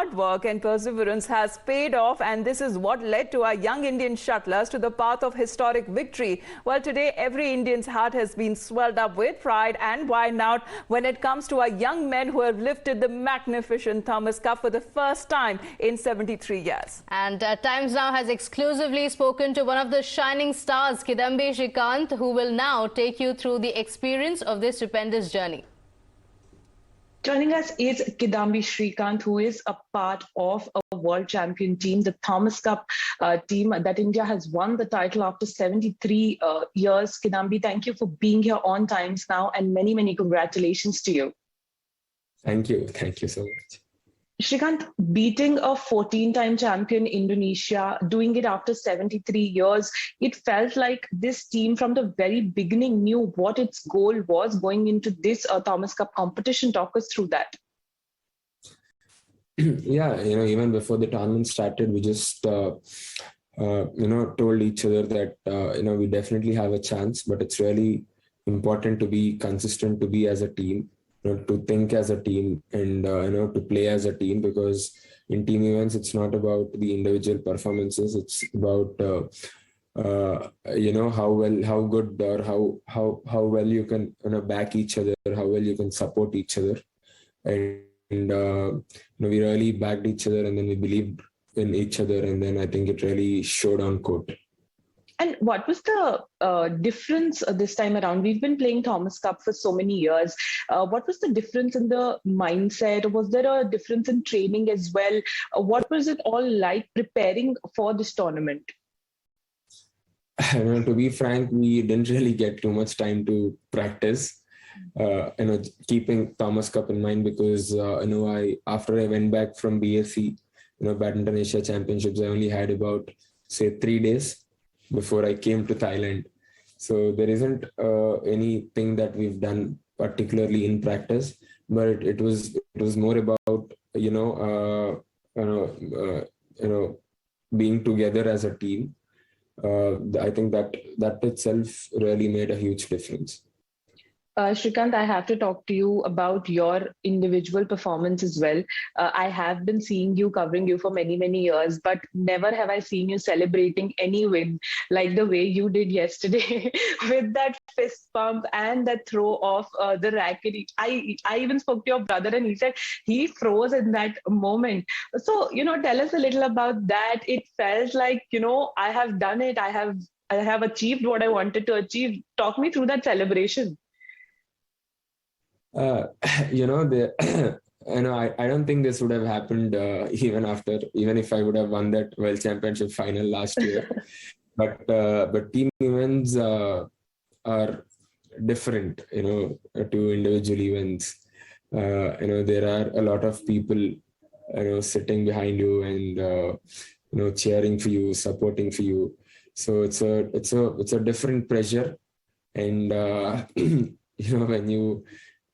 hard work and perseverance has paid off, and this is what led to our young Indian shuttlers to the path of historic victory. Well, today every Indian's heart has been swelled up with pride and why not when it comes to our young men who have lifted the magnificent Thomas Cup for the first time in 73 years. And Times Now has exclusively spoken to one of the shining stars, Kidambi Srikanth, who will now take you through the experience of this stupendous journey. Joining us is Kidambi Srikanth, who is a part of a world champion team, the Thomas Cup team that India has won the title after 73 years. Kidambi, thank you for being here on Times Now, and many, many congratulations to you. Thank you. Thank you so much. Srikanth, beating a 14-time champion Indonesia, doing it after 73 years, it felt like this team from the very beginning knew what its goal was going into this Thomas Cup competition. Talk us through that. Yeah, even before the tournament started, we just, told each other that, we definitely have a chance, but it's really important to be consistent, to be as a team. To think as a team and to play as a team, because in team events it's not about the individual performances, it's about how good or how well you can back each other, how well you can support each other, and we really backed each other, and then we believed in each other, and then I think it really showed on court. And what was the difference this time around? We've been playing Thomas Cup for so many years. What was the difference in the mindset? Was there a difference in training as well? What was it all like preparing for this tournament? To be frank, we didn't really get too much time to practice. Keeping Thomas Cup in mind, because after I went back from BSc, Badminton Asia Championships, I only had about 3 days before I came to Thailand. So there isn't anything that we've done particularly in practice, but it was more about being together as a team. I think that itself really made a huge difference. Srikanth, I have to talk to you about your individual performance as well. I have been seeing you, covering you for many, many years, but never have I seen you celebrating any win like the way you did yesterday with that fist pump and that throw off the racket. I even spoke to your brother and he said he froze in that moment. So, tell us a little about that. It felt like, I have done it. I have achieved what I wanted to achieve. Talk me through that celebration. I don't think this would have happened even if I would have won that World Championship final last year. but team events are different, to individual events. There are a lot of people, sitting behind you and cheering for you, supporting for you. So it's a different pressure, and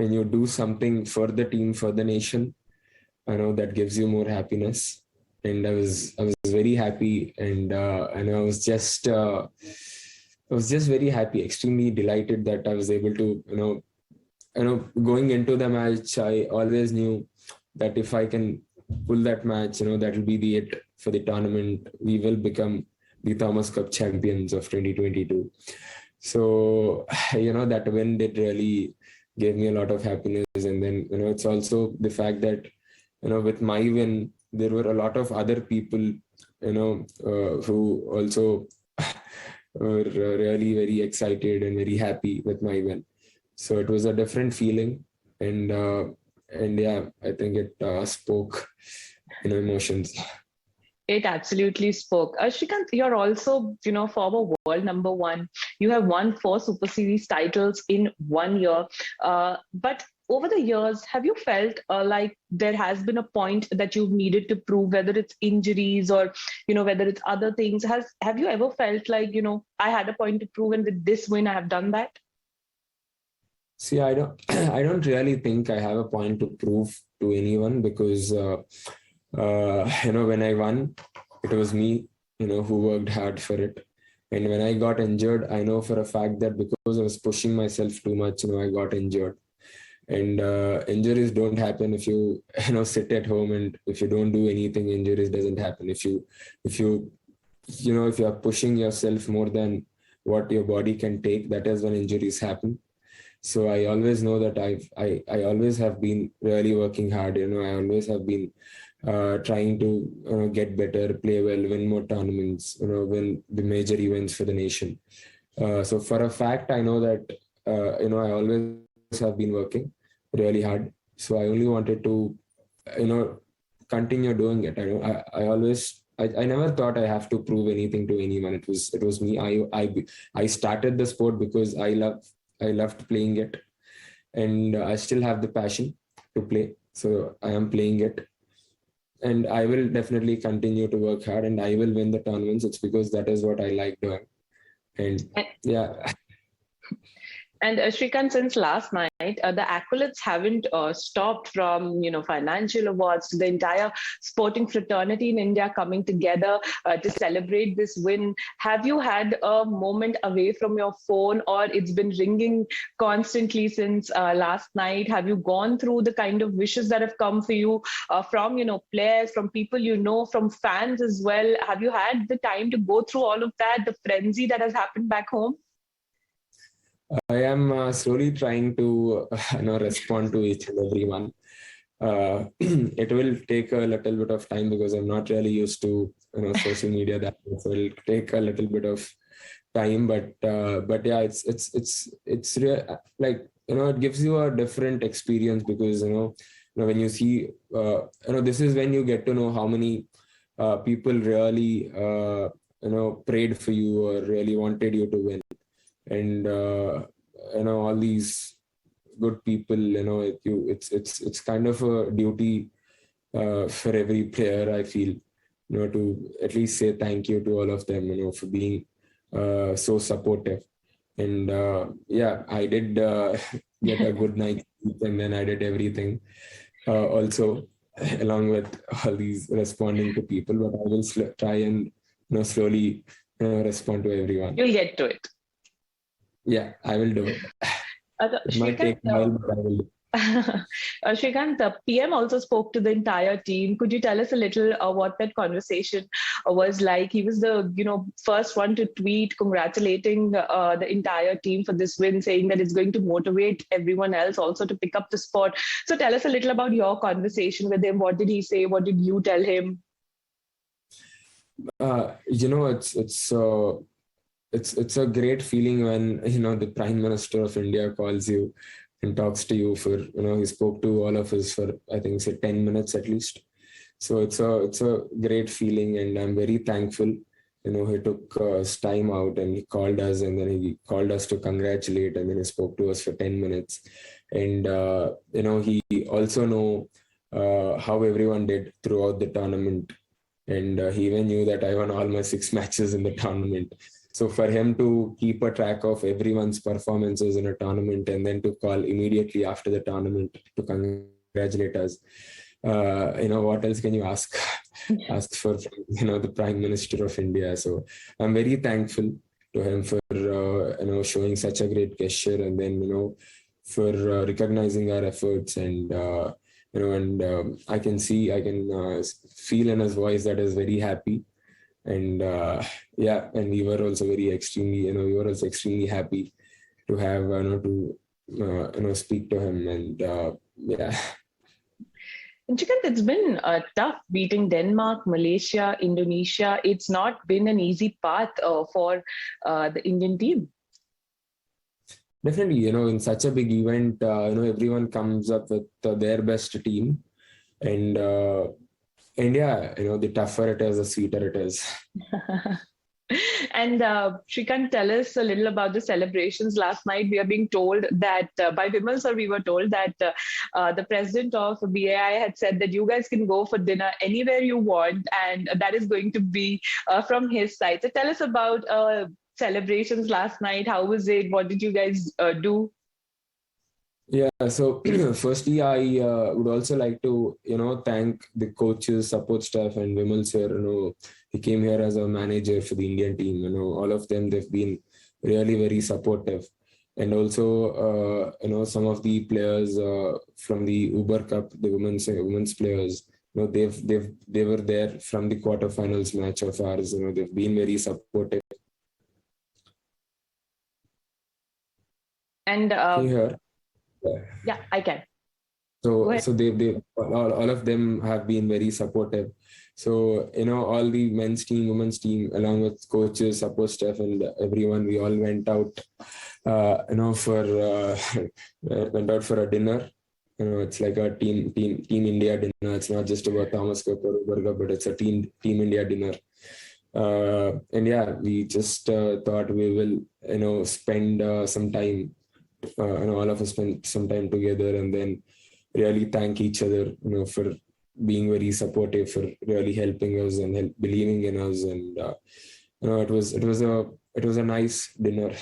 when you do something for the team, for the nation, that gives you more happiness. And I was very happy, and I was just very happy, extremely delighted that I was able to, going into the match, I always knew that if I can pull that match, that will be the it for the tournament. We will become the Thomas Cup champions of 2022. So, that win did really gave me a lot of happiness. And then, it's also the fact that, with my win, there were a lot of other people, who also were really very excited and very happy with my win. So it was a different feeling. And yeah, I think it spoke, emotions. It absolutely spoke. Srikanth, you're also, former world number 1. You have won 4 Super Series titles in 1 year. But over the years, have you felt like there has been a point that you've needed to prove, whether it's injuries or, whether it's other things? Have you ever felt like, I had a point to prove, and with this win, I have done that? See, I don't really think I have a point to prove to anyone, because when I won, it was me, who worked hard for it. And when I got injured, I know for a fact that because I was pushing myself too much, I got injured. And injuries don't happen if you sit at home, and if you don't do anything, injuries doesn't happen. If you are pushing yourself more than what your body can take, that is when injuries happen. So I always know that I always have been really working hard. I always have been trying to get better, play well, win more tournaments, win the major events for the nation. So for a fact, I know that I always have been working really hard. So I only wanted to continue doing it. I never thought I have to prove anything to anyone. It was me. I started the sport because I loved playing it, and I still have the passion to play. So I am playing it, and I will definitely continue to work hard, and I will win the tournaments. It's because that is what I like doing. And yeah. And Srikanth, since last night, the accolades haven't stopped, from financial awards to the entire sporting fraternity in India coming together to celebrate this win. Have you had a moment away from your phone, or it's been ringing constantly since last night? Have you gone through the kind of wishes that have come for you from players, from people from fans as well? Have you had the time to go through all of that, the frenzy that has happened back home? I am slowly trying to respond to each and every one. It will take a little bit of time because I'm not really used to social media that much. So it'll take a little bit of time, but yeah, it's real, like it gives you a different experience, because when you see this is when you get to know how many people really prayed for you or really wanted you to win. And all these good people, it's kind of a duty for every player, I feel, to at least say thank you to all of them, for being so supportive. And yeah, I did get a good night's sleep, and then I did everything also along with all these responding to people. But I will try and slowly respond to everyone. You'll get to it. Yeah, I will do it. It might take a while, but I will do it. Srikanth, the PM also spoke to the entire team. Could you tell us a little what that conversation was like? He was the first one to tweet congratulating the entire team for this win, saying that it's going to motivate everyone else also to pick up the sport. So tell us a little about your conversation with him. What did he say? What did you tell him? It's a great feeling when the Prime Minister of India calls you and talks to you for he spoke to all of us for, I think, say 10 minutes at least. So it's a great feeling, and I'm very thankful. He took his time out and he called us, and then he called us to congratulate, and then he spoke to us for 10 minutes. And he also know how everyone did throughout the tournament, and he even knew that I won all my 6 matches in the tournament. So for him to keep a track of everyone's performances in a tournament, and then to call immediately after the tournament to congratulate us, what else can you ask for the Prime Minister of India? So I'm very thankful to him for showing such a great gesture, and then for recognizing our efforts, and I can feel in his voice that is very happy. And yeah, and we were also extremely happy to have to speak to him. And yeah. And Srikanth, it's been tough beating Denmark, Malaysia, Indonesia. It's not been an easy path for the Indian team. Definitely, in such a big event, everyone comes up with their best team, and yeah, the tougher it is, the sweeter it is. And Srikanth, tell us a little about the celebrations last night. We are being told that by Vimal sir, we were told that the president of BAI had said that you guys can go for dinner anywhere you want, and that is going to be from his side. So tell us about celebrations last night. How was it? What did you guys do? Yeah, so firstly, I would also like to, thank the coaches, support staff, and Vimal sir. He came here as a manager for the Indian team. All of them, they've been really very supportive. and also some of the players from the Uber Cup, the women's players. They were there from the quarterfinals match of ours. They've been very supportive. And Can you hear? yeah, I can. So they all of them have been very supportive. So all the men's team, women's team, along with coaches, support staff, and everyone, we all went out went out for a dinner. It's like a team India dinner. It's not just about Thomas Cup or Uber Cup, but it's a team India dinner. And yeah, we just thought we will spend some time, all of us spend some time together, and then really thank each other for being very supportive, for really helping us and believing in us. And it was a nice dinner.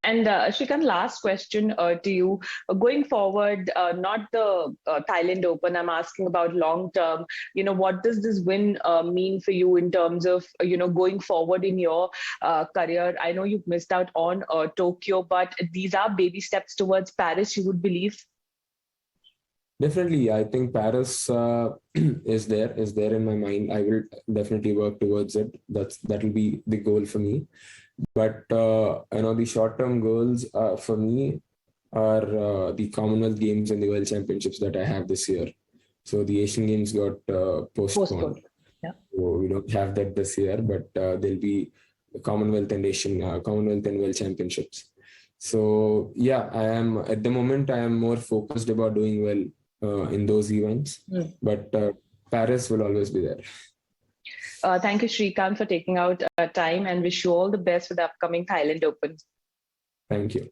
And Srikanth, last question to you. Going forward, not the Thailand Open, I'm asking about long term. What does this win mean for you in terms of, going forward in your career? I know you've missed out on Tokyo, but these are baby steps towards Paris, you would believe? Definitely, I think Paris is there in my mind. I will definitely work towards it. That will be the goal for me. But the short-term goals for me are the Commonwealth Games and the World Championships that I have this year. So the Asian Games got postponed. Yeah. So we don't have that this year, but there'll be Commonwealth and World Championships. So yeah, at the moment I am more focused about doing well in those events, but Paris will always be there. Thank you, Srikanth, for taking out time, and wish you all the best for the upcoming Thailand Open. Thank you.